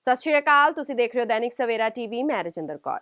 ਸਤਿ ਸ਼੍ਰੀ ਅਕਾਲ। ਤੁਸੀਂ ਦੇਖ ਰਹੇ ਹੋ दैनिक सवेरा टीवी। मैं रजिंदर कौर।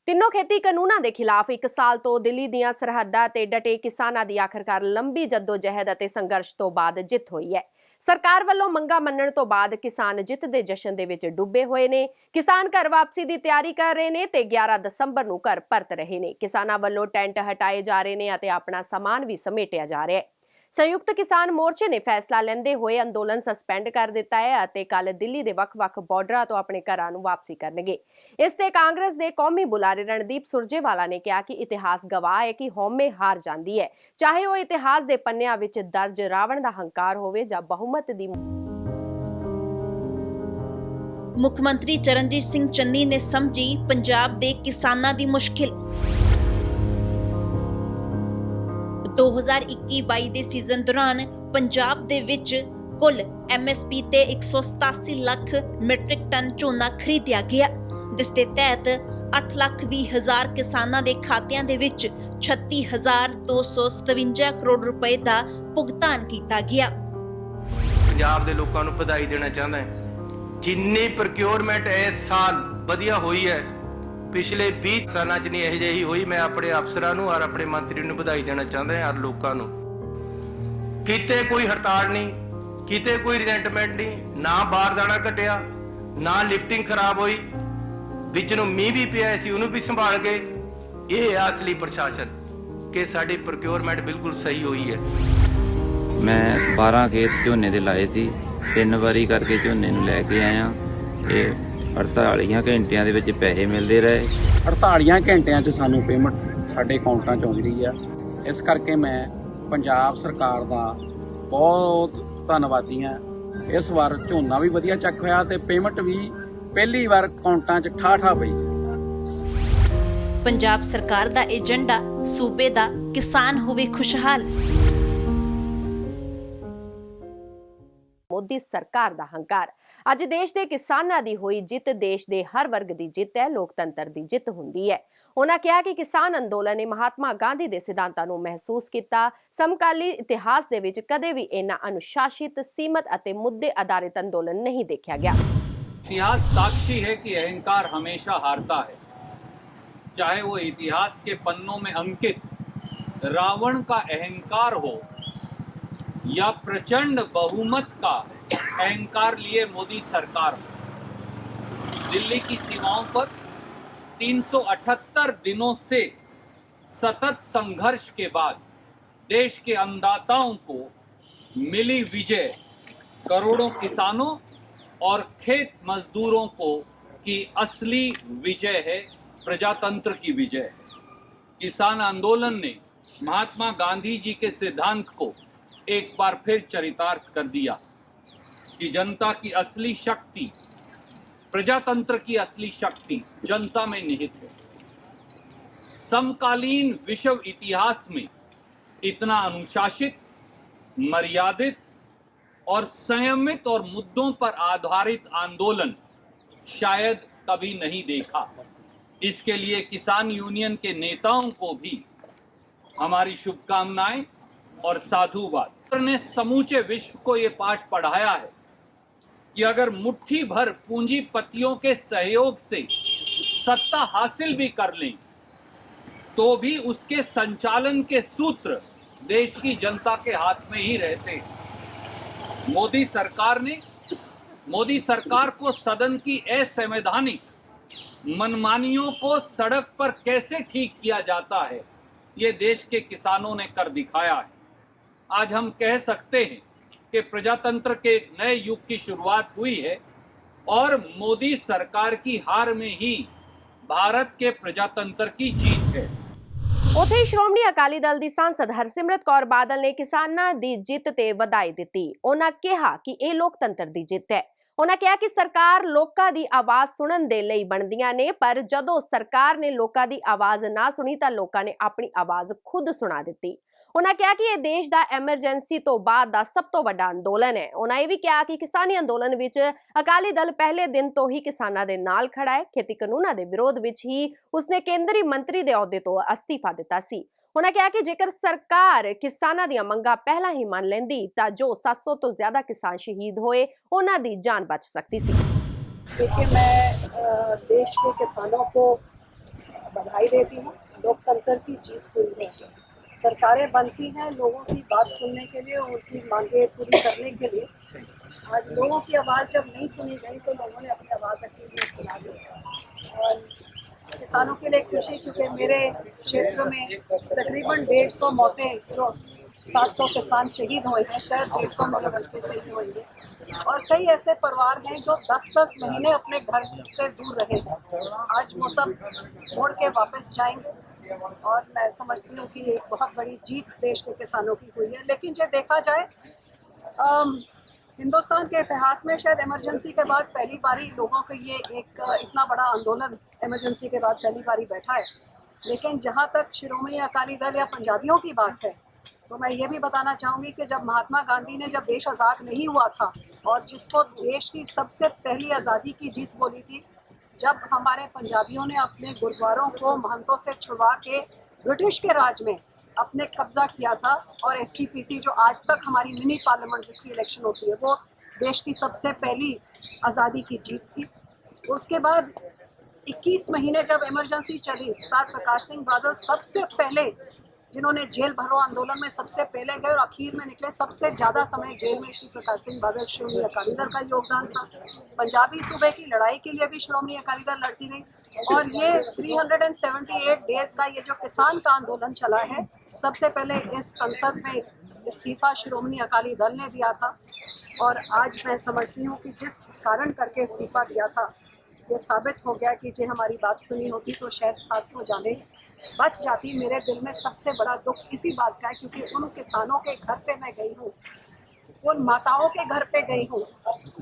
ਤਿੰਨੋਂ ਖੇਤੀ ਕਾਨੂੰਨਾਂ ਦੇ ਖਿਲਾਫ 1 ਸਾਲ ਤੋਂ ਦਿੱਲੀ ਦੀਆਂ ਸਰਹੱਦਾਂ ਤੇ ਡਟੇ ਕਿਸਾਨਾਂ ਦੀ ਆਖਰਕਾਰ ਲੰਬੀ ਜੱਦੋ-ਜਹਿਦ ਅਤੇ ਸੰਘਰਸ਼ ਤੋਂ ਬਾਅਦ ਜਿੱਤ ਹੋਈ ਹੈ। ਸਰਕਾਰ ਵੱਲੋਂ ਮੰਗਾਂ ਮੰਨਣ ਤੋਂ ਬਾਅਦ ਕਿਸਾਨ ਜਿੱਤ ਦੇ ਜਸ਼ਨ ਦੇ ਵਿੱਚ ਡੁੱਬੇ ਹੋਏ ਨੇ। ਕਿਸਾਨ ਘਰ ਵਾਪਸੀ ਦੀ ਤਿਆਰੀ ਕਰ ਰਹੇ ਨੇ ਤੇ 11 ਦਸੰਬਰ ਨੂੰ ਘਰ ਪਰਤ ਰਹੇ ਨੇ। ਕਿਸਾਨਾਂ ਵੱਲੋਂ ਟੈਂਟ ਹਟਾਏ ਜਾ ਰਹੇ ਨੇ ਅਤੇ ਆਪਣਾ ਸਾਮਾਨ ਵੀ ਸਮੇਟਿਆ ਜਾ ਰਿਹਾ ਹੈ। संयुक्त किसान मोर्चे ने फैसला लेंदे हुए अंदोलन सस्पेंड कर दिता है ਅਤੇ ਕੱਲ ਦਿੱਲੀ ਦੇ ਵੱਖ-ਵੱਖ ਬਾਰਡਰਾਂ ਤੋਂ ਆਪਣੇ ਘਰਾਂ ਨੂੰ ਵਾਪਸੀ ਕਰਨਗੇ। ਇਸ ਤੇ ਕਾਂਗਰਸ ਦੇ ਕੌਮੀ ਬੁਲਾਰੇ ਰਣਦੀਪ ਸੁਰਜੇਵਾਲਾ ਨੇ ਕਿਹਾ ਕਿ ਇਤਿਹਾਸ ਗਵਾਹ ਹੈ ਕਿ ਹਉਮੈ ਹਾਰ ਜਾਂਦੀ ਹੈ, ਚਾਹੇ ਉਹ ਇਤਿਹਾਸ ਦੇ ਪੰਨਿਆਂ ਵਿੱਚ ਦਰਜ ਰਾਵਣ ਦਾ ਹੰਕਾਰ ਹੋਵੇ ਜਾਂ ਬਹੁਮਤ ਦੀ। ਮੁੱਖ ਮੰਤਰੀ ਚਰਨਜੀਤ ਸਿੰਘ ਚੰਨੀ ਨੇ ਸਮਝੀ ਪੰਜਾਬ ਦੇ ਕਿਸਾਨਾਂ ਦੀ ਮੁਸ਼ਕਿਲ। 2021-22 ਦੇ ਸੀਜ਼ਨ ਦੌਰਾਨ ਪੰਜਾਬ ਦੇ ਵਿੱਚ ਕੁੱਲ MSP ਤੇ 187 ਲੱਖ ਮੈਟ੍ਰਿਕ ਟਨ ਝੋਨਾ ਖਰੀਦਿਆ ਗਿਆ, ਜਿਸ ਦੇ ਤਹਿਤ 8,20,000 ਕਿਸਾਨਾਂ ਦੇ ਖਾਤਿਆਂ ਦੇ ਵਿੱਚ 36,257 ਕਰੋੜ ਰੁਪਏ ਦਾ ਭੁਗਤਾਨ ਕੀਤਾ ਗਿਆ। ਪੰਜਾਬ ਦੇ ਲੋਕਾਂ ਨੂੰ ਵਧਾਈ ਦੇਣਾ ਚਾਹੁੰਦਾ ਹਾਂ। ਜਿੰਨੀ ਪ੍ਰੋਕਿਉਰਮੈਂਟ ਇਸ ਸਾਲ ਵਧੀਆ ਹੋਈ ਹੈ, पिछले 20 साल च नहीं यही हुई। मैं अपने अफसरां नूं और अपने मंत्री नूं बधाई देना चाहता और लोकां नूं। किते कोई हड़ताल नहीं, किते कोई रिजेंटमेंट नहीं, ना बारदाना घटिया, ना लिफ्टिंग खराब हुई, विच नूं मींह भी पिया सी उहनूं भी संभाल के। ये है असली प्रशासन कि साडी प्रोक्योरमेंट बिल्कुल सही हुई है। मैं 12 खेत झोने दे लाए सी, 3 वारी करके झोने नूं लैके आया। 48 ਘੰਟਿਆਂ ਦੇ ਵਿੱਚ ਪੈਸੇ ਮਿਲਦੇ ਰਹੇ। 48 ਘੰਟਿਆਂ 'ਚ ਸਾਨੂੰ ਪੇਮੈਂਟ ਸਾਡੇ ਅਕਾਊਂਟਾਂ 'ਚ ਆਉਂਦੀ ਰਹੀ ਆ। ਇਸ ਕਰਕੇ ਮੈਂ ਪੰਜਾਬ ਸਰਕਾਰ ਦਾ ਬਹੁਤ ਧੰਨਵਾਦੀ ਹਾਂ। ਇਸ ਵਾਰ ਝੋਨਾ ਵੀ ਵਧੀਆ ਚੱਕ ਹੋਇਆ ਤੇ ਪੇਮੈਂਟ ਵੀ ਪਹਿਲੀ ਵਾਰ ਅਕਾਊਂਟਾਂ 'ਚ ਠਾਠਾ ਪਈ। ਪੰਜਾਬ ਸਰਕਾਰ ਦਾ ਏਜੰਡਾ ਸੂਬੇ ਦਾ ਕਿਸਾਨ ਹੋਵੇ ਖੁਸ਼ਹਾਲ। मोदी सरकार ਦਾ ਹੰਕਾਰ। ਅੱਜ ਦੇਸ਼ ਦੇ ਕਿਸਾਨਾਂ ਦੀ ਹੋਈ ਜਿੱਤ ਦੇਸ਼ ਦੇ ਹਰ ਵਰਗ ਦੀ ਜਿੱਤ ਹੈ, ਲੋਕਤੰਤਰ ਦੀ ਜਿੱਤ ਹੁੰਦੀ ਹੈ। ਉਹਨਾਂ ਕਿਹਾ ਕਿ ਕਿਸਾਨ ਅੰਦੋਲਨ ਨੇ ਮਹਾਤਮਾ ਗਾਂਧੀ ਦੇ ਸਿਧਾਂਤਾਂ ਨੂੰ ਮਹਿਸੂਸ ਕੀਤਾ। ਸਮਕਾਲੀ ਇਤਿਹਾਸ ਦੇ ਵਿੱਚ ਕਦੇ ਵੀ ਇੰਨਾ ਅਨੁਸ਼ਾਸਿਤ, ਸੀਮਤ ਅਤੇ ਮੁੱਦੇ ਆਧਾਰਿਤ ਅੰਦੋਲਨ ਨਹੀਂ ਦੇਖਿਆ ਗਿਆ। इतिहास साक्षी है कि अहंकार हमेशा हारता है, चाहे वो इतिहास के पन्नों में अंकित रावण का अहंकार हो या प्रचंड बहुमत का अहंकार लिए मोदी सरकार हो। दिल्ली की सीमाओं पर 378 दिनों से सतत संघर्ष के बाद देश के अन्नदाताओं को मिली विजय करोड़ों किसानों और खेत मजदूरों को की असली विजय है, प्रजातंत्र की विजय है। किसान आंदोलन ने महात्मा गांधी जी के सिद्धांत को एक बार फिर चरितार्थ कर दिया कि जनता की असली शक्ति, प्रजातंत्र की असली शक्ति जनता में निहित है। समकालीन विश्व इतिहास में इतना अनुशासित, मर्यादित और संयमित और मुद्दों पर आधारित आंदोलन शायद कभी नहीं देखा। इसके लिए किसान यूनियन के नेताओं को भी हमारी शुभकामनाएं और साधुवाद। ने समूचे विश्व को ये पाठ पढ़ाया है कि अगर मुट्ठी भर पूंजीपतियों के सहयोग से सत्ता हासिल भी कर लें तो भी उसके संचालन के सूत्र देश की जनता के हाथ में ही रहते हैं। मोदी सरकार को सदन की असंवैधानिक मनमानियों को सड़क पर कैसे ठीक किया जाता है, ये देश के किसानों ने कर दिखाया है। आज हम कह सकते हैं कि प्रजातंत्र के एक नए युग की शुरुआत हुई है और मोदी सरकार की हार में ही भारत के प्रजातंत्र की जीत है। ਉੱਥੇ ਸ਼੍ਰੋਮਣੀ ਅਕਾਲੀ ਦਲ ਦੀ ਸਾਂਸਦ ਹਰਸਿਮਰਤ ਕੌਰ ਬਾਦਲ ਨੇ ਕਿਸਾਨਾਂ ਦੀ ਜਿੱਤ ਤੇ ਵਧਾਈ ਦਿੱਤੀ। ਉਹਨਾਂ ਕਿਹਾ ਕਿ ਇਹ ਲੋਕਤੰਤਰ ਦੀ ਜਿੱਤ ਹੈ। ਉਹਨਾਂ ਕਿਹਾ ਕਿ ਸਰਕਾਰ ਲੋਕਾਂ ਦੀ ਆਵਾਜ਼ ਸੁਣਨ ਦੇ ਲਈ ਬਣਦੀਆਂ ਨੇ, ਪਰ ਜਦੋਂ ਸਰਕਾਰ ਨੇ ਲੋਕਾਂ ਦੀ ਆਵਾਜ਼ ਨਾ ਸੁਣੀ ਤਾਂ ਲੋਕਾਂ ਨੇ ਆਪਣੀ ਆਵਾਜ਼ ਖੁਦ ਸੁਣਾ ਦਿੱਤੀ। ਉਹਨਾਂ ਕਿਹਾ ਕਿ ਇਹ ਦੇਸ਼ ਦਾ ਐਮਰਜੈਂਸੀ ਤੋਂ ਬਾਅਦ ਦਾ ਸਭ ਤੋਂ ਵੱਡਾ ਅੰਦੋਲਨ ਹੈ। ਉਹਨਾਂ ਇਹ ਵੀ ਕਿਹਾ ਕਿ ਕਿਸਾਨੀ ਅੰਦੋਲਨ ਵਿੱਚ ਅਕਾਲੀ ਦਲ ਪਹਿਲੇ ਦਿਨ ਤੋਂ ਹੀ ਕਿਸਾਨਾਂ ਦੇ ਨਾਲ ਖੜਾ ਹੈ। ਖੇਤੀ ਕਾਨੂੰਨਾਂ ਦੇ ਵਿਰੋਧ ਵਿੱਚ ਹੀ ਉਸਨੇ ਕੇਂਦਰੀ ਮੰਤਰੀ ਦੇ ਅਹੁਦੇ ਤੋਂ ਅਸਤੀਫਾ ਦਿੱਤਾ ਸੀ। ਉਹਨਾਂ ਕਿਹਾ ਕਿ ਜੇਕਰ ਸਰਕਾਰ ਕਿਸਾਨਾਂ ਦੀਆਂ ਮੰਗਾਂ ਪਹਿਲਾਂ ਹੀ ਮੰਨ ਲੈਂਦੀ ਤਾਂ ਜੋ 700 ਤੋਂ ਜ਼ਿਆਦਾ ਕਿਸਾਨ ਸ਼ਹੀਦ ਹੋਏ ਉਹਨਾਂ ਦੀ ਜਾਨ ਬਚ ਸਕਦੀ ਸੀ। देखिए, मैं देश के किसानों को बधाई देती हूँ। लोकतंत्र की जीत हुई है। सरकारें बनती हैं लोगों की बात सुनने के लिए, उनकी मांगें पूरी करने के लिए। आज लोगों की आवाज़ जब नहीं सुनी गई तो लोगों ने अपनी आवाज़ अकेले सुना दी। और किसानों के लिए खुशी, क्योंकि मेरे क्षेत्र में तकरीबन 150 मौतें, जो 700 किसान शहीद हुए हैं, शायद 150 मेरे हल्के से ही होंगे। और कई ऐसे परिवार हैं जो 10-10 महीने अपने घर से दूर रहे हैं। आज वो सब मोड़ के वापस जाएंगे और मैं समझती हूँ कि एक बहुत बड़ी जीत देश के किसानों की हुई है। लेकिन जो देखा जाए, हिंदुस्तान के इतिहास में शायद इमरजेंसी के बाद पहली बारी लोगों का ये एक इतना बड़ा आंदोलन इमरजेंसी के बाद पहली बारी बैठा है। लेकिन जहाँ तक शिरोमणि अकाली दल या पंजाबियों की बात है, तो मैं ये भी बताना चाहूँगी कि जब महात्मा गांधी ने जब देश आज़ाद नहीं हुआ था और जिसको देश की सबसे पहली आज़ादी की जीत बोली थी, जब हमारे पंजाबियों ने अपने गुरुद्वारों को महंतों से छुड़वा के ब्रिटिश के राज में अपने कब्जा किया था, और एसजीपीसी जो आज तक हमारी मिनी पार्लियामेंट जिसकी इलेक्शन होती है, वो देश की सबसे पहली आज़ादी की जीत थी। उसके बाद 21 महीने जब इमरजेंसी चली, सरदार प्रकाश सिंह बादल सबसे पहले जिन्होंने जेल भरो आंदोलन में सबसे पहले गए और आखिर में निकले। सबसे ज़्यादा समय जेल में श्री प्रकाश सिंह बादल, श्रोमणी अकाली दल का योगदान था। पंजाबी सूबे की लड़ाई के लिए भी श्रोमणी अकाली दल लड़ती रही। और ये 378 डेज का ये जो किसान का आंदोलन चला है, सबसे पहले इस संसद में इस्तीफा श्रोमणी अकाली दल ने दिया था। और आज मैं समझती हूँ कि जिस कारण करके इस्तीफा दिया था, ये साबित हो गया कि जो हमारी बात सुनी होती तो शायद 700 जाने बच जाती। मेरे दिल में सबसे बड़ा दुख इसी बात का है, क्योंकि उन किसानों के घर पे मैं गई हूँ, उन माताओं के घर पे गई हूँ,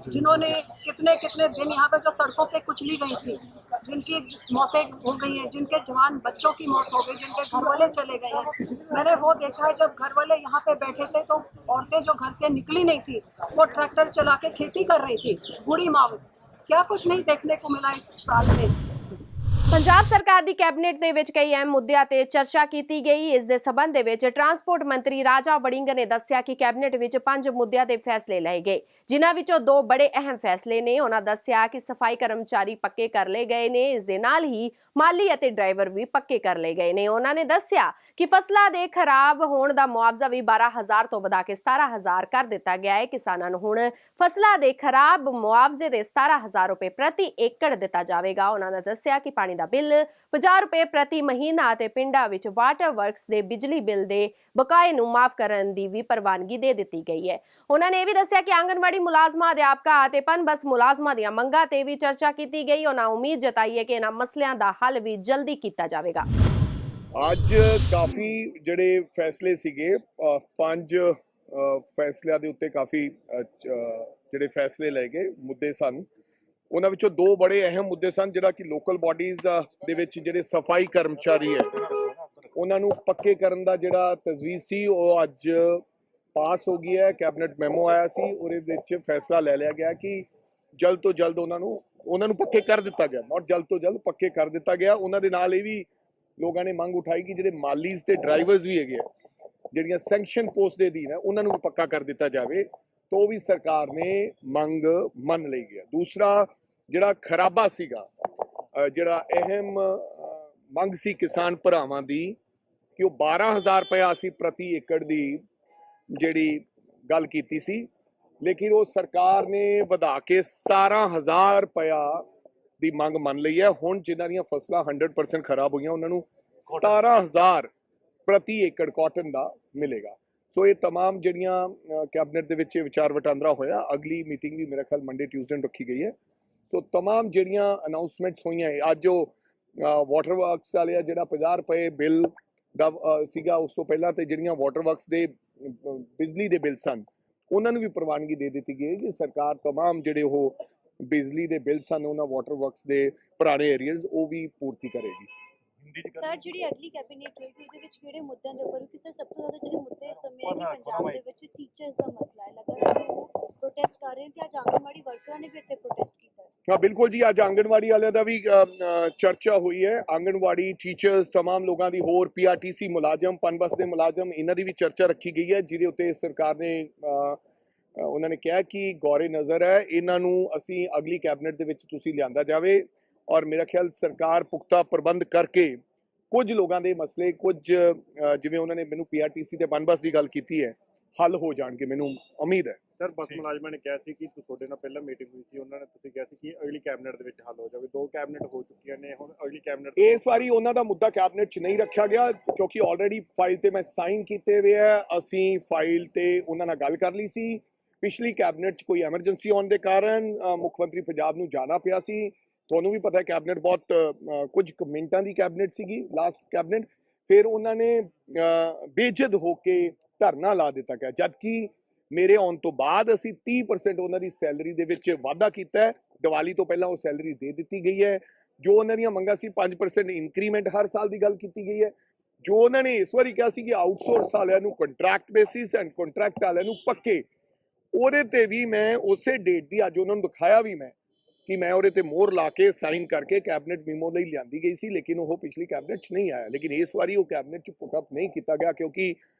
जिन्होंने कितने कितने दिन यहाँ पे जो सड़कों पे कुचली गई थी, जिनकी मौतें हो गई हैं, जिनके जवान बच्चों की मौत हो गई, जिनके घर वाले चले गए हैं। मैंने वो देखा है, जब घर वाले यहाँ पे बैठे थे तो औरतें जो घर से निकली नहीं थी, वो ट्रैक्टर चला के खेती कर रही थी, बूढ़ी माँ। क्या कुछ नहीं देखने को मिला इस साल में। ਪੰਜਾਬ ਸਰਕਾਰ ਦੀ ਕੈਬਨਿਟ ਦੇ ਵਿੱਚ ਕਈ ਅਹਿਮ ਮੁੱਦਿਆਂ ਤੇ ਚਰਚਾ ਕੀਤੀ ਗਈ। ਇਸ ਦੇ ਸਬੰਧ ਦੇ ਵਿੱਚ ਟਰਾਂਸਪੋਰਟ ਮੰਤਰੀ ਰਾਜਾ ਵੜਿੰਗ ਨੇ ਦੱਸਿਆ ਕਿ ਕੈਬਨਿਟ ਵਿੱਚ 5 ਮੁੱਦਿਆਂ ਦੇ ਫੈਸਲੇ ਲਏ ਗਏ, ਜਿਨ੍ਹਾਂ ਵਿੱਚੋਂ 2 ਬੜੇ ਅਹਿਮ ਫੈਸਲੇ ਨੇ। ਉਹਨਾਂ ਦੱਸਿਆ ਕਿ ਸਫਾਈ ਕਰਮਚਾਰੀ ਪੱਕੇ ਕਰ ਲਏ ਗਏ ਨੇ, ਇਸ ਦੇ ਨਾਲ ਹੀ ਮਾਲੀ ਅਤੇ ਡਰਾਈਵਰ ਵੀ ਪੱਕੇ ਕਰ ਲਏ ਗਏ ਨੇ। ਉਹਨਾਂ ਨੇ ਦੱਸਿਆ ਕਿ ਫਸਲਾਂ ਦੇ ਖਰਾਬ ਹੋਣ ਦਾ ਮੁਆਵਜ਼ਾ ਵੀ 12,000 ਤੋਂ ਵਧਾ ਕੇ 17,000 ਕਰ ਦਿੱਤਾ ਗਿਆ ਹੈ। ਕਿਸਾਨਾਂ ਨੂੰ ਹੁਣ ਫਸਲਾਂ ਦੇ ਖਰਾਬ ਮੁਆਵਜ਼ੇ ਦੇ 17,000 ਰੁਪਏ ਪ੍ਰਤੀ ਏਕੜ ਦਿੱਤਾ ਜਾਵੇਗਾ। ਉਹਨਾਂ ਨੇ ਦੱਸਿਆ ਕਿ ਪਾਣੀ ਦਾ ਬਿੱਲ 50 ਰੁਪਏ ਪ੍ਰਤੀ ਮਹੀਨਾ ਅਤੇ ਪਿੰਡਾਂ ਵਿੱਚ ਵਾਟਰ ਵਰਕਸ ਦੇ ਬਿਜਲੀ ਬਿੱਲ ਦੇ ਬਕਾਏ ਨੂੰ ਮਾਫ ਕਰਨ ਦੀ ਵੀ ਪ੍ਰਵਾਨਗੀ ਦੇ ਦਿੱਤੀ ਗਈ ਹੈ। ਉਹਨਾਂ ਨੇ ਇਹ ਵੀ ਦੱਸਿਆ ਕਿ ਆਂਗਨਵਾੜੀ ਮੁਲਾਜ਼ਮਾਂ, ਅਧਿਆਪਕਾਂ ਅਤੇ ਪਨਬਸ ਮੁਲਾਜ਼ਮਾਂ ਦੀਆਂ ਮੰਗਾਂ ਤੇ ਵੀ ਚਰਚਾ ਕੀਤੀ ਗਈ। ਉਹਨਾਂ ਉਮੀਦ ਜਤਾਈ ਹੈ ਕਿ ਇਹਨਾਂ ਮਸਲਿਆਂ ਦਾ ਹੱਲ ਵੀ ਜਲਦੀ ਕੀਤਾ ਜਾਵੇਗਾ। ਅੱਜ ਕਾਫੀ ਜਿਹੜੇ ਫੈਸਲੇ ਸੀਗੇ, 5 ਫੈਸਲਿਆਂ ਦੇ ਉੱਤੇ ਕਾਫੀ ਜਿਹੜੇ ਫੈਸਲੇ ਲਏ ਗਏ ਮੁੱਦੇ ਸਨ। ਉਹਨਾਂ ਵਿੱਚੋਂ 2 ਬੜੇ ਅਹਿਮ ਮੁੱਦੇ ਸਨ, ਜਿਹੜਾ ਕਿ ਲੋਕਲ ਬਾਡੀਜ਼ ਦੇ ਵਿੱਚ ਜਿਹੜੇ ਸਫਾਈ ਕਰਮਚਾਰੀ ਹੈ ਉਹਨਾਂ ਨੂੰ ਪੱਕੇ ਕਰਨ ਦਾ ਜਿਹੜਾ ਤਜਵੀਜ਼ ਸੀ, ਉਹ ਅੱਜ ਪਾਸ ਹੋ ਗਈ ਹੈ। ਕੈਬਨਿਟ ਮੈਮੋ ਆਇਆ ਸੀ, ਉਹਦੇ ਵਿੱਚ ਫੈਸਲਾ ਲੈ ਲਿਆ ਗਿਆ ਕਿ ਜਲਦ ਤੋਂ ਜਲਦ ਉਹਨਾਂ ਨੂੰ ਪੱਕੇ ਕਰ ਦਿੱਤਾ ਗਿਆ। ਨਾਟ ਜਲਦ ਤੋਂ ਜਲਦ, ਪੱਕੇ ਕਰ ਦਿੱਤਾ ਗਿਆ। ਉਹਨਾਂ ਦੇ ਨਾਲ ਇਹ ਵੀ ਲੋਕਾਂ ਨੇ ਮੰਗ ਉਠਾਈ ਕਿ ਜਿਹੜੇ ਮਾਲੀਜ਼ ਤੇ ਡਰਾਈਵਰਸ ਵੀ ਹੈਗੇ ਆ, ਜਿਹੜੀਆਂ ਸੈਂਕਸ਼ਨ ਪੋਸਟ ਦੇ ਅਧੀਨ ਹੈ, ਉਹਨਾਂ ਨੂੰ ਵੀ ਪੱਕਾ ਕਰ ਦਿੱਤਾ ਜਾਵੇ। ਤਾਂ ਉਹ ਵੀ ਸਰਕਾਰ ਨੇ ਮੰਗ ਮੰਨ ਲਈ ਗਿਆ। ਦੂਸਰਾ ਜਿਹੜਾ ਖਰਾਬਾ ਸੀਗਾ, ਜਿਹੜਾ ਅਹਿਮ ਮੰਗ ਸੀ ਕਿਸਾਨ ਭਰਾਵਾਂ ਦੀ, ਕਿ ਉਹ 12,000 ਰੁਪਇਆ ਅਸੀਂ ਪ੍ਰਤੀ ਏਕੜ ਦੀ ਜਿਹੜੀ ਗੱਲ ਕੀਤੀ ਸੀ, ਲੇਕਿਨ ਉਹ ਸਰਕਾਰ ਨੇ ਵਧਾ ਕੇ 17,000 ਰੁਪਇਆ ਦੀ ਮੰਗ ਮੰਨ ਲਈ ਹੈ। ਹੁਣ ਜਿਨ੍ਹਾਂ ਦੀਆਂ ਫਸਲਾਂ 100% ਖਰਾਬ ਹੋਈਆਂ, ਉਹਨਾਂ ਨੂੰ 17,000 ਪ੍ਰਤੀ ਏਕੜ ਕਾਟਨ ਦਾ ਮਿਲੇਗਾ। ਸੋ ਇਹ तमाम ਜਿਹੜੀਆਂ ਕੈਬਨਿਟ ਦੇ ਵਿੱਚ ਵਿਚਾਰ ਵਟਾਂਦਰਾ ਹੋਇਆ। ਅਗਲੀ ਮੀਟਿੰਗ ਵੀ ਮੇਰੇ ਖਿਆਲ ਮੰਡੇ ਟਿਊਜ਼ਡੇ ਨੂੰ ਰੱਖੀ ਗਈ ਹੈ। ਸੋ तमाम ਜਿਹੜੀਆਂ ਅਨਾਉਂਸਮੈਂਟਸ ਹੋਈਆਂ, ਅੱਜ ਉਹ ਵਾਟਰ ਵਰਕਸ ਵਾਲੇ ਆ, ਜਿਹੜਾ 50 ਰੁਪਏ ਬਿੱਲ ਦਾ ਸੀਗਾ ਉਸ ਤੋਂ ਪਹਿਲਾਂ, ਤੇ ਜਿਹੜੀਆਂ ਵਾਟਰ ਵਰਕਸ ਦੇ ਬਿਜਲੀ ਦੇ ਬਿੱਲ ਸਨ, ਉਹਨਾਂ ਨੂੰ ਵੀ ਪ੍ਰਵਾਨਗੀ ਦੇ ਦਿੱਤੀ ਗਈ ਕਿ ਸਰਕਾਰ तमाम ਜਿਹੜੇ ਉਹ ਬਿਜਲੀ ਦੇ ਬਿੱਲ ਸਨ ਉਹਨਾਂ ਵਾਟਰ ਵਰਕਸ ਦੇ ਪੁਰਾਣੇ ਏਰੀਆਜ਼ ਉਹ ਵੀ ਪੂਰਤੀ ਕਰੇਗੀ। ਸਰ, ਜਿਹੜੀ ਅਗਲੀ ਕੈਬਨਿਟ ਹੋਏਗੀ ਉਹਦੇ ਵਿੱਚ ਕਿਹੜੇ ਮੁੱਦਿਆਂ ਦੇ ਉੱਪਰ, ਕਿਸੇ ਸਭ ਤੋਂ ਜ਼ਿਆਦਾ ਜਿਹੜੇ ਮੁੱਦੇ ਇਸ ਸਮੇਂ ਹੈ ਕਿ ਪੰਜਾਬ ਦੇ ਵਿੱਚ ਟੀਚਰਸ ਦਾ ਮਸਲਾ ਹੈ, ਲਗਾਤਾਰ ਉਹ ਪ੍ਰੋਟੈਸਟ ਕਰ ਰਹੇ ਨੇ ਤੇ ਅੱਜ ਆਂਗਨਵਾੜੀ ਵਰਕਰਾਂ ਨੇ ਵੀ ਇੱਥੇ ਪ੍ਰੋਟੈਸਟ ਕੀਤਾ ਹੈ। हाँ बिल्कुल जी, ਅੱਜ ਆਂਗਨਵਾੜੀ ਵਾਲਿਆਂ ਦਾ ਵੀ ਚਰਚਾ ਹੋਈ ਹੈ। ਆਂਗਨਵਾੜੀ ਟੀਚਰਸ, तमाम ਲੋਕਾਂ ਦੀ, ਹੋਰ PRTC ਮੁਲਾਜ਼ਮ, ਪਨਬਸ ਦੇ ਮੁਲਾਜ਼ਮ, ਇਹਨਾਂ ਦੀ ਵੀ ਚਰਚਾ ਰੱਖੀ ਗਈ ਹੈ, ਜਿਹਦੇ ਉੱਤੇ ਸਰਕਾਰ ਨੇ ਉਹਨਾਂ ਨੇ ਕਿਹਾ ਕਿ ਗੌਰੇ ਨਜ਼ਰ ਹੈ, ਇਹਨਾਂ ਨੂੰ ਅਸੀਂ ਅਗਲੀ ਕੈਬਨਿਟ ਦੇ ਵਿੱਚ ਤੁਸੀਂ ਲਿਆਂਦਾ ਜਾਵੇ ਔਰ ਮੇਰਾ ਖਿਆਲ ਸਰਕਾਰ ਪੁਖਤਾ ਪ੍ਰਬੰਧ ਕਰਕੇ ਕੁਝ ਲੋਕਾਂ ਦੇ ਮਸਲੇ, ਕੁਝ ਜਿਵੇਂ ਉਹਨਾਂ ਨੇ ਮੈਨੂੰ ਪੀਆਰਟੀਸੀ ਤੇ ਬੰਬਸ ਦੀ ਗੱਲ ਕੀਤੀ ਹੈ, ਹੱਲ ਹੋ ਜਾਣਗੇ, ਮੈਨੂੰ ਉਮੀਦ ਹੈ। ਸਰ ਬੱਸ ਮੁਲਾਜ਼ਮਾਂ ਨੇ ਕਿਹਾ ਸੀ ਕਿ ਤੁਹਾਡੇ ਨਾਲ ਪਹਿਲਾਂ ਮੀਟਿੰਗ ਹੋਈ ਸੀ, ਉਹਨਾਂ ਨੇ ਤੁਸੀਂ ਕਿਹਾ ਸੀ ਕਿ ਅਗਲੀ ਕੈਬਨਿਟ ਦੇ ਵਿੱਚ ਹੱਲ ਹੋ ਜਾਵੇ। 2 ਕੈਬਨਿਟ ਹੋ ਚੁੱਕੀਆਂ ਨੇ, ਹੁਣ ਅਗਲੀ ਕੈਬਨਿਟ ਇਸ ਵਾਰੀ ਉਹਨਾਂ ਦਾ ਮੁੱਦਾ ਕੈਬਨਿਟ 'ਚ ਨਹੀਂ ਰੱਖਿਆ ਗਿਆ ਕਿਉਂਕਿ ਆਲਰੇਡੀ ਫਾਈਲ ਤੇ ਮੈਂ ਸਾਈਨ ਕੀਤੇ ਹੋਏ ਆ। ਅਸੀਂ ਫਾਈਲ ਤੇ ਉਹਨਾਂ ਨਾਲ ਗੱਲ ਕਰ ਲਈ ਸੀ। ਪਿਛਲੀ ਕੈਬਨਿਟ 'ਚ ਕੋਈ ਐਮਰਜੈਂਸੀ ਆਉਣ ਦੇ ਕਾਰਨ ਮੁੱਖ ਮੰਤਰੀ ਪੰਜਾਬ ਨੂੰ ਜਾਣਾ ਪਿਆ ਸੀ। ਤੁਹਾਨੂੰ ਵੀ ਪਤਾ ਹੈ ਕੈਬਨਿਟ ਬਹੁਤ ਕੁਝ ਮਿੰਟਾਂ ਦੀ ਕੈਬਨਿਟ ਸੀਗੀ ਲਾਸਟ ਕੈਬਨਿਟ। ਫਿਰ ਉਹਨਾਂ ਨੇ ਬੇਜਦ ਹੋ ਕੇ ਧਰਨਾ ਲਾ ਦਿੱਤਾ ਗਿਆ, ਜਦਕਿ ਮੇਰੇ ਆਉਣ ਤੋਂ ਬਾਅਦ ਅਸੀਂ 30% ਉਹਨਾਂ ਦੀ ਸੈਲਰੀ ਦੇ ਵਿੱਚ ਵਾਧਾ ਕੀਤਾ ਹੈ। ਦੀਵਾਲੀ ਤੋਂ ਪਹਿਲਾਂ ਉਹ ਸੈਲਰੀ ਦੇ ਦਿੱਤੀ ਗਈ ਹੈ। ਜੋ ਉਹਨਾਂ ਦੀਆਂ ਮੰਗਾਂ ਸੀ 5% ਇਨਕਰੀਮੈਂਟ ਹਰ ਸਾਲ ਦੀ ਗੱਲ ਕੀਤੀ ਗਈ ਹੈ। ਜੋ ਉਹਨਾਂ ਨੇ ਇਸ ਵਾਰੀ ਕਿਹਾ ਸੀ ਕਿ ਆਊਟਸੋਰਸ ਵਾਲਿਆਂ ਨੂੰ ਕੰਟਰੈਕਟ ਬੇਸਿਸ ਐਂਡ ਕੰਟਰੈਕਟ ਵਾਲਿਆਂ ਨੂੰ ਪੱਕੇ, ਉਹਦੇ ਤੇ ਵੀ ਮੈਂ ਉਸੇ ਡੇਟ ਦੀ ਅੱਜ ਉਹਨਾਂ ਨੂੰ ਦਿਖਾਇਆ ਵੀ ਮੈਂ ਕਿ ਮੈਂ ਉਹਦੇ ਤੇ ਮੋਹਰ ਲਾ ਕੇ ਸਾਈਨ ਕਰਕੇ ਕੈਬਨਿਟ ਮੀਮੋ ਲਈ ਲਿਆਂਦੀ ਗਈ ਸੀ, ਲੇਕਿਨ ਉਹ ਪਿਛਲੀ ਕੈਬਨਿਟ 'ਚ ਨਹੀਂ ਆਇਆ। ਲੇਕਿਨ ਇਸ ਵਾਰੀ ਉਹ ਕੈਬਨਿਟ 'ਚ ਪੁੱਟ ਅਪ ਨਹੀਂ ਕੀਤਾ ਗਿਆ ਕਿਉਂਕਿ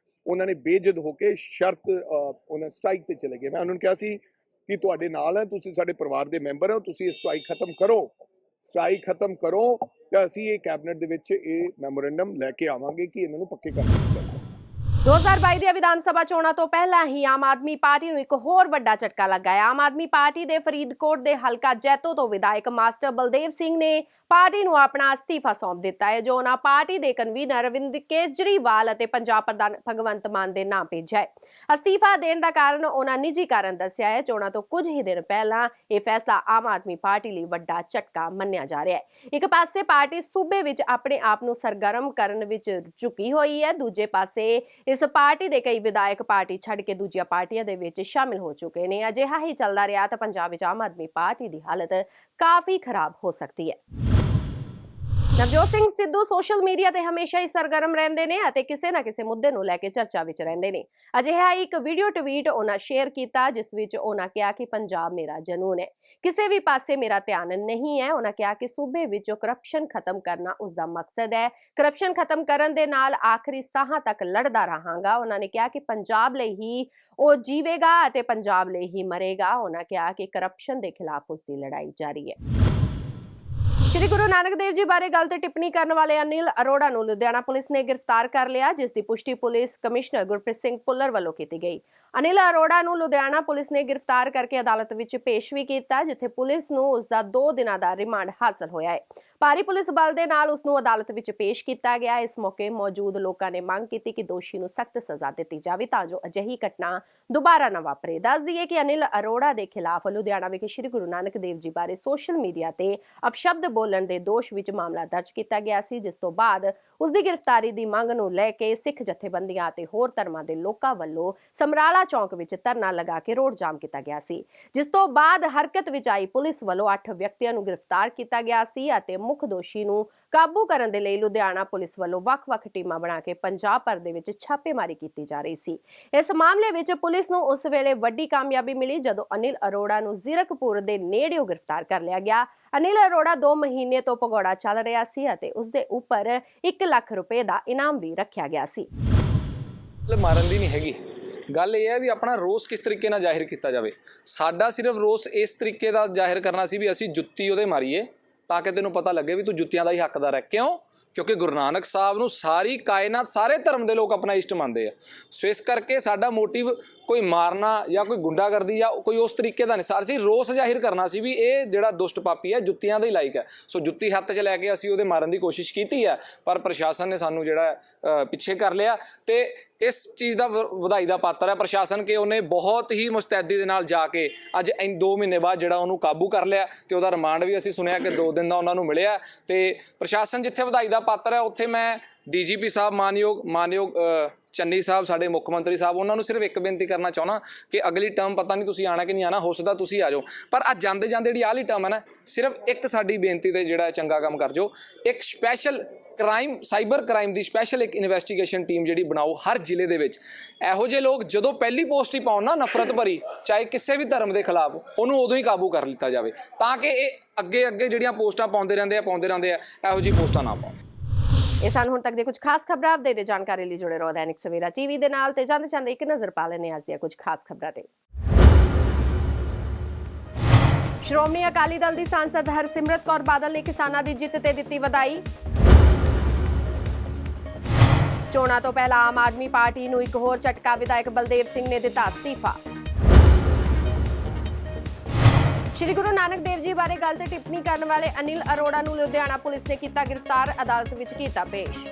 ਉਹਨਾਂ ਨੇ ਬੇਜਦ ਹੋ ਕੇ ਸ਼ਰਤ ਉਹਨਾਂ ਸਟ੍ਰਾਈਕ ਤੇ ਚਲੇ ਗਏ। ਮੈਂ ਉਹਨਾਂ ਨੂੰ ਕਿਹਾ ਸੀ ਕਿ ਤੁਹਾਡੇ ਨਾਲ ਹੈ, ਤੁਸੀਂ ਸਾਡੇ ਪਰਿਵਾਰ ਦੇ ਮੈਂਬਰ ਹੋ, ਤੁਸੀਂ ਇਹ ਸਟ੍ਰਾਈਕ ਖਤਮ ਕਰੋ ਤੇ ਅਸੀਂ ਇਹ ਕੈਬਨਿਟ ਦੇ ਵਿੱਚ ਇਹ ਮੈਮੋਰੈਂਡਮ ਲੈ ਕੇ ਆਵਾਂਗੇ ਕਿ ਇਹਨਾਂ ਨੂੰ ਪੱਕੇ ਕਰ ਦਿੱਤਾ ਜਾਵੇ। 2022 ਦੀਆਂ ਵਿਧਾਨ ਸਭਾ ਚੋਣਾਂ ਤੋਂ ਪਹਿਲਾਂ ਹੀ ਆਮ ਆਦਮੀ ਪਾਰਟੀ ਨੂੰ ਇੱਕ ਹੋਰ ਵੱਡਾ ਝਟਕਾ ਲੱਗਾ ਹੈ। ਆਮ ਆਦਮੀ ਪਾਰਟੀ ਦੇ ਫਰੀਦਕੋਟ ਦੇ ਹਲਕਾ ਜੈਤੋ ਤੋਂ ਵਿਧਾਇਕ ਮਾਸਟਰ ਬਲਦੇਵ ਸਿੰਘ ਨੇ ਪਾਰਟੀ ਨੂੰ ਆਪਣਾ ਅਸਤੀਫਾ ਸੌਂਪ ਦਿੱਤਾ ਹੈ, ਜੋ ਉਹਨਾਂ ਪਾਰਟੀ ਦੇ ਕਨਵੀਨਰ ਅਰਵਿੰਦ ਕੇਜਰੀਵਾਲ ਅਤੇ ਪੰਜਾਬ ਪ੍ਰਧਾਨ ਭਗਵੰਤ ਮਾਨ ਦੇ ਨਾਮ ਭੇਜਿਆ ਹੈ। ਅਸਤੀਫਾ ਦੇਣ ਦਾ ਕਾਰਨ ਉਹਨਾਂ ਨਿੱਜੀ ਕਾਰਨ ਦੱਸਿਆ ਹੈ। ਚੋਣਾਂ ਤੋਂ ਕੁਝ ਹੀ ਦਿਨ ਪਹਿਲਾਂ ਇਹ ਫੈਸਲਾ ਆਮ ਆਦਮੀ ਪਾਰਟੀ ਲਈ ਵੱਡਾ ਝਟਕਾ ਮੰਨਿਆ ਜਾ ਰਿਹਾ ਹੈ। ਇੱਕ ਪਾਸੇ ਪਾਰਟੀ ਸੂਬੇ ਵਿੱਚ ਆਪਣੇ ਆਪ ਨੂੰ ਸਰਗਰਮ ਕਰਨ ਵਿੱਚ ਝੁਕੀ ਹੋਈ ਹੈ, ਦੂਜੇ ਪਾਸੇ ਇਸ ਪਾਰਟੀ ਦੇ ਕਈ ਵਿਧਾਇਕ ਪਾਰਟੀ ਛੱਡ ਕੇ ਦੂਜੀਆਂ ਪਾਰਟੀਆਂ ਦੇ ਵਿੱਚ ਸ਼ਾਮਿਲ ਹੋ ਚੁੱਕੇ ਨੇ। ਅਜਿਹਾ ਹੀ ਚੱਲਦਾ ਰਿਹਾ ਤਾਂ ਪੰਜਾਬ ਵਿੱਚ ਆਮ ਆਦਮੀ ਪਾਰਟੀ ਦੀ ਹਾਲਤ ਕਾਫੀ ਖਰਾਬ ਹੋ ਸਕਦੀ ਹੈ। ਨਵਜੋਤ ਸਿੰਘ ਸਿੱਧੂ ਸੋਸ਼ਲ ਮੀਡੀਆ ਤੇ ਹਮੇਸ਼ਾ ਹੀ ਸਰਗਰਮ ਰਹਿੰਦੇ ਨੇ ਅਤੇ ਕਿਸੇ ਨਾ ਕਿਸੇ ਮੁੱਦੇ ਨੂੰ ਲੈ ਕੇ ਚਰਚਾ ਵਿੱਚ ਰਹਿੰਦੇ ਨੇ। ਅਜਿਹਾ ਇੱਕ ਵੀਡੀਓ ਟਵੀਟ ਉਹਨਾਂ ਸ਼ੇਅਰ ਕੀਤਾ ਜਿਸ ਵਿੱਚ ਉਹਨਾਂ ਕਿਹਾ ਕਿ ਪੰਜਾਬ ਮੇਰਾ ਜਨੂਨ ਹੈ, ਕਿਸੇ ਵੀ ਪਾਸੇ ਮੇਰਾ ਧਿਆਨ ਨਹੀਂ ਹੈ। ਉਹਨਾਂ ਕਿਹਾ ਕਿ ਸੂਬੇ ਵਿੱਚੋਂ ਕਰਪਸ਼ਨ ਖਤਮ ਕਰਨਾ ਉਸ ਦਾ ਮਕਸਦ ਹੈ, ਕਰਪਸ਼ਨ ਖਤਮ ਕਰਨ ਦੇ ਨਾਲ ਆਖਰੀ ਸਾਹਾਂ ਤੱਕ ਲੜਦਾ ਰਹਾਂਗਾ। ਉਹਨਾਂ ਨੇ ਕਿਹਾ ਕਿ ਪੰਜਾਬ ਲਈ ਹੀ ਉਹ ਜੀਵੇਗਾ ਅਤੇ ਪੰਜਾਬ ਲਈ ਹੀ ਮਰੇਗਾ। ਉਹਨਾਂ ਕਿਹਾ ਕਿ ਕਰਪਸ਼ਨ ਦੇ ਖਿਲਾਫ ਉਸ ਦੀ ਲੜਾਈ ਜਾਰੀ ਹੈ। ਸ਼੍ਰੀ ਗੁਰੂ ਨਾਨਕ ਦੇਵ ਜੀ ਬਾਰੇ ਗਲਤ ਟਿੱਪਣੀ ਕਰਨ ਵਾਲੇ ਅਨਿਲ ਅਰੋੜਾ ਨੂੰ ਲੁਧਿਆਣਾ ਪੁਲਿਸ ਨੇ ਗ੍ਰਿਫਤਾਰ ਕਰ ਲਿਆ, ਜਿਸ ਦੀ ਪੁਸ਼ਟੀ ਪੁਲਿਸ ਕਮਿਸ਼ਨਰ ਗੁਰਪ੍ਰੀਤ ਸਿੰਘ ਭੁੱਲਰ ਵੱਲੋਂ ਕੀਤੀ ਗਈ। ਅਨਿਲ ਅਰੋੜਾ ਨੂੰ ਲੁਧਿਆਣਾ ਪੁਲਿਸ ਨੇ ਗ੍ਰਿਫਤਾਰ ਕਰਕੇ ਅਦਾਲਤ ਵਿੱਚ ਪੇਸ਼ ਵੀ ਕੀਤਾ, ਜਿੱਥੇ ਪੁਲਿਸ ਨੂੰ ਉਸ ਦਾ 2 ਦਿਨਾਂ ਦਾ ਰਿਮਾਂਡ ਹਾਸਲ ਹੋਇਆ ਹੈ। ਭਾਰੀ ਪੁਲਿਸ ਬਲ ਦੇ ਨਾਲ ਉਸ ਨੂੰ ਅਦਾਲਤ ਵਿੱਚ ਪੇਸ਼ ਕੀਤਾ ਗਿਆ। ਇਸ ਮੌਕੇ ਮੌਜੂਦ ਲੋਕਾਂ ਨੇ ਮੰਗ ਕੀਤੀ ਕਿ ਦੋਸ਼ੀ ਨੂੰ ਸਖਤ ਸਜ਼ਾ ਦਿੱਤੀ ਜਾਵੇ ਤਾਂ ਜੋ ਅਜਿਹੀ ਘਟਨਾ ਦੁਬਾਰਾ ਨਾ ਵਾਪਰੇ। ਦੱਸ ਦਈਏ ਕਿ ਅਨਿਲ ਅਰੋੜਾ ਦੇ ਖਿਲਾਫ ਲੁਧਿਆਣਾ ਵਿਖੇ ਸ਼੍ਰੀ ਗੁਰੂ ਨਾਨਕ ਦੇਵ ਜੀ ਬਾਰੇ ਸੋਸ਼ਲ ਮੀਡੀਆ ਤੇ ਅਪਸ਼ਬਦ ਬੋਲਣ ਦੇ ਦੋਸ਼ ਵਿੱਚ ਮਾਮਲਾ ਦਰਜ ਕੀਤਾ ਗਿਆ ਸੀ, ਜਿਸ ਤੋਂ ਬਾਅਦ ਉਸ ਦੀ ਗ੍ਰਿਫਤਾਰੀ ਦੀ ਮੰਗ ਨੂੰ ਲੈ ਕੇ ਸਿੱਖ ਜਥੇਬੰਦੀਆਂ ਅਤੇ ਹੋਰ ਧਰਮਾਂ ਦੇ ਲੋਕਾਂ ਵੱਲੋਂ ਸਮਰਾਲਾ ਚੌਂਕ ਵਿੱਚ ਧਰਨਾ ਲਗਾ ਕੇ ਰੋਡ ਜਾਮ ਕੀਤਾ ਗਿਆ ਸੀ, ਜਿਸ ਤੋਂ ਬਾਅਦ ਹਰਕਤ ਵਿੱਚ ਆਈ ਪੁਲਿਸ ਵੱਲੋਂ 8 ਵਿਅਕਤੀਆਂ ਨੂੰ ਗ੍ਰਿਫਤਾਰ ਕੀਤਾ ਗਿਆ ਸੀ ਅਤੇ ਮੁੱਖ ਦੋਸ਼ੀ ਨੂੰ ਕਾਬੂ ਕਰਨ ਦੇ ਲਈ ਲੁਧਿਆਣਾ ਪੁਲਿਸ ਵੱਲੋਂ ਵੱਖ-ਵੱਖ ਟੀਮਾਂ ਬਣਾ ਕੇ ਪੰਜਾਬ ਭਰ ਦੇ ਵਿੱਚ ਛਾਪੇਮਾਰੀ ਕੀਤੀ ਜਾ ਰਹੀ ਸੀ। ਇਸ ਮਾਮਲੇ ਵਿੱਚ ਪੁਲਿਸ ਨੂੰ ਉਸ ਵੇਲੇ ਵੱਡੀ ਕਾਮਯਾਬੀ ਮਿਲੀ ਜਦੋਂ ਅਨਿਲ ਅਰੋੜਾ ਨੂੰ ਜ਼ੀਰਕਪੁਰ ਦੇ ਨੇੜਿਓਂ ਗ੍ਰਿਫਤਾਰ ਕਰ ਲਿਆ ਗਿਆ। ਅਨਿਲ ਅਰੋੜਾ 2 ਮਹੀਨੇ ਤੋਂ ਭਗੌੜਾ ਚੱਲ ਰਿਹਾ ਸੀ ਅਤੇ ਉਸ ਦੇ ਉੱਪਰ 1 ਲੱਖ ਰੁਪਏ ਦਾ ਇਨਾਮ ਵੀ ਰੱਖਿਆ ਗਿਆ ਸੀ। ਮਾਰਨ ਦੀ ਨਹੀਂ ਹੈਗੀ ਗੱਲ, ਇਹ ਹੈ ਵੀ ਆਪਣਾ ਰੋਸ ਕਿਸ ਤਰੀਕੇ ਨਾਲ ਜ਼ਾਹਿਰ ਕੀਤਾ ਜਾਵੇ। ਸਾਡਾ ਸਿਰਫ ਰੋਸ ਇਸ ਤਰੀਕੇ ਦਾ ਜ਼ਾਹਿਰ ਕਰਨਾ ਸੀ ਵੀ ਅਸੀਂ ਜੁੱਤੀ ਉਹਦੇ ਮਾਰੀਏ ਤਾਂ ਕਿ ਤੈਨੂੰ ਪਤਾ ਲੱਗੇ ਵੀ ਤੂੰ ਜੁੱਤੀਆਂ ਦਾ ਹੀ ਹੱਕਦਾਰ ਹੈ। ਕਿਉਂ? ਕਿਉਂਕਿ ਗੁਰੂ ਨਾਨਕ ਸਾਹਿਬ ਨੂੰ ਸਾਰੀ ਕਾਇਨਾਤ, ਸਾਰੇ ਧਰਮ ਦੇ ਲੋਕ ਆਪਣਾ ਇਸ਼ਟ ਮੰਨਦੇ ਆ। ਸੋ ਇਸ ਕਰਕੇ ਸਾਡਾ ਮੋਟਿਵ ਕੋਈ ਮਾਰਨਾ ਜਾਂ ਕੋਈ ਗੁੰਡਾਗਰਦੀ ਜਾਂ ਕੋਈ ਉਸ ਤਰੀਕੇ ਦਾ ਨਹੀਂ। ਅਸੀਂ ਰੋਸ ਜ਼ਾਹਿਰ ਕਰਨਾ ਸੀ ਵੀ ਇਹ ਜਿਹੜਾ ਦੁਸ਼ਟ ਪਾਪੀ ਹੈ ਜੁੱਤੀਆਂ ਦੇ ਲਾਇਕ ਹੈ। ਸੋ ਜੁੱਤੀ ਹੱਥ 'ਚ ਲੈ ਕੇ ਅਸੀਂ ਉਹਦੇ ਮਾਰਨ ਦੀ ਕੋਸ਼ਿਸ਼ ਕੀਤੀ ਹੈ, ਪਰ ਪ੍ਰਸ਼ਾਸਨ ਨੇ ਸਾਨੂੰ ਜਿਹੜਾ ਪਿੱਛੇ ਕਰ ਲਿਆ ਤੇ ਇਸ ਚੀਜ਼ ਦਾ ਵਧਾਈ ਦਾ ਪਾਤਰ ਹੈ ਪ੍ਰਸ਼ਾਸਨ ਕਿ ਉਹਨੇ ਬਹੁਤ ਹੀ ਮੁਸਤੈਦੀ ਦੇ ਨਾਲ ਜਾ ਕੇ ਅੱਜ 2 ਮਹੀਨੇ ਬਾਅਦ ਜਿਹੜਾ ਉਹਨੂੰ ਕਾਬੂ ਕਰ ਲਿਆ ਤੇ ਉਹਦਾ ਰਿਮਾਂਡ ਵੀ ਅਸੀਂ ਸੁਣਿਆ ਕਿ 2 ਦਿਨ ਦਾ ਉਹਨਾਂ ਨੂੰ ਮਿਲਿਆ। ਤੇ ਪ੍ਰਸ਼ਾਸਨ ਜਿੱਥੇ ਵਧਾਈ ਦਾ ਪਾਤਰ ਹੈ ਉੱਥੇ ਮੈਂ ਡੀਜੀਪੀ ਸਾਹਿਬ ਮਾਨਯੋਗ ਚੰਨੀ ਸਾਹਿਬ, ਸਾਡੇ ਮੁੱਖ ਮੰਤਰੀ ਸਾਹਿਬ, ਉਹਨਾਂ ਨੂੰ ਸਿਰਫ ਇੱਕ ਬੇਨਤੀ ਕਰਨਾ ਚਾਹੁੰਦਾ ਕਿ ਅਗਲੀ ਟਰਮ ਪਤਾ ਨਹੀਂ ਤੁਸੀਂ ਆਣਾ ਕਿ ਨਹੀਂ ਆਣਾ, ਹੋ ਸਕਦਾ ਤੁਸੀਂ ਆ ਜਾਓ, ਪਰ ਅੱਜ ਜਾਂਦੇ ਜਾਂਦੇ ਜਿਹੜੀ ਆਹਲੀ ਟਰਮ ਹੈ ਨਾ, ਸਿਰਫ ਇੱਕ ਸਾਡੀ ਬੇਨਤੀ ਤੇ ਜਿਹੜਾ ਚੰਗਾ ਕੰਮ ਕਰ ਜਾਓ। ਇੱਕ ਸਪੈਸ਼ਲ ਕ੍ਰਾਈਮ, ਸਾਈਬਰ ਕ੍ਰਾਈਮ ਦੀ ਸਪੈਸ਼ਲ ਇੱਕ ਇਨਵੈਸਟੀਗੇਸ਼ਨ ਟੀਮ ਜਿਹੜੀ ਬਣਾਓ ਹਰ ਜ਼ਿਲ੍ਹੇ ਦੇ ਵਿੱਚ। ਇਹੋ ਜਿਹੇ ਲੋਕ ਜਦੋਂ ਪਹਿਲੀ ਪੋਸਟ ਹੀ ਪਾਉਣ ਨਾ ਨਫ਼ਰਤ ਭਰੀ, ਚਾਹੇ ਕਿਸੇ ਵੀ ਧਰਮ ਦੇ ਖਿਲਾਫ, ਉਹਨੂੰ ਉਦੋਂ ਹੀ ਕਾਬੂ ਕਰ ਲਿੱਤਾ ਜਾਵੇ ਤਾਂ ਕਿ ਇਹ ਅੱਗੇ ਜਿਹੜੀਆਂ ਪੋਸਟਾਂ ਪਾਉਂਦੇ ਰਹਿੰਦੇ ਆ ਇਹੋ ਜਿਹੀ ਪੋਸਟਾਂ ਨਾ ਪਾਉਣ। ਇਹ ਸਨ ਹੁਣ ਤੱਕ ਦੇ ਕੁਝ ਖਾਸ ਖਬਰਾਂ। ਅਪਡੇਟ ਜਾਣਕਾਰੀ ਲਈ ਜੁੜੇ ਰਹੋ ਦੈਨਿਕ ਸਵੇਰਾ ਟੀਵੀ ਦੇ ਨਾਲ ਤੇ ਜਾਂਦੇ ਇੱਕ ਨਜ਼ਰ ਪਾ ਲੈਣੇ ਅੱਜ ਦੀਆਂ ਕੁਝ ਖਾਸ ਖਬਰਾਂ ਤੇ। ਸ਼੍ਰੋਮਣੀ ਅਕਾਲੀ ਦਲ ਦੀ ਸਾਂਸਦ ਹਰਸਿਮਰਤ ਕੌਰ ਬਾਦਲ ਨੇ ਕਿਸਾਨਾਂ ਦੀ ਜਿੱਤ ਤੇ ਦਿੱਤੀ ਵਧਾਈ। ਚੋਣਾਂ ਤੋਂ ਪਹਿਲਾਂ ਆਮ ਆਦਮੀ ਪਾਰਟੀ ਨੂੰ ਇੱਕ ਹੋਰ ਝਟਕਾ, ਵਿਧਾਇਕ ਬਲਦੇਵ ਸਿੰਘ ਨੇ ਦਿੱਤਾ ਅਸਤੀਫਾ। ਸ਼੍ਰੀ ਗੁਰੂ ਨਾਨਕ ਦੇਵ ਜੀ ਬਾਰੇ ਗਲਤ ਟਿੱਪਣੀ ਕਰਨ ਵਾਲੇ ਅਨਿਲ ਅਰੋੜਾ ਨੂੰ ਲੁਧਿਆਣਾ ਪੁਲਿਸ ਨੇ ਕੀਤਾ ਗ੍ਰਿਫਤਾਰ, ਅਦਾਲਤ ਵਿੱਚ ਕੀਤਾ ਪੇਸ਼।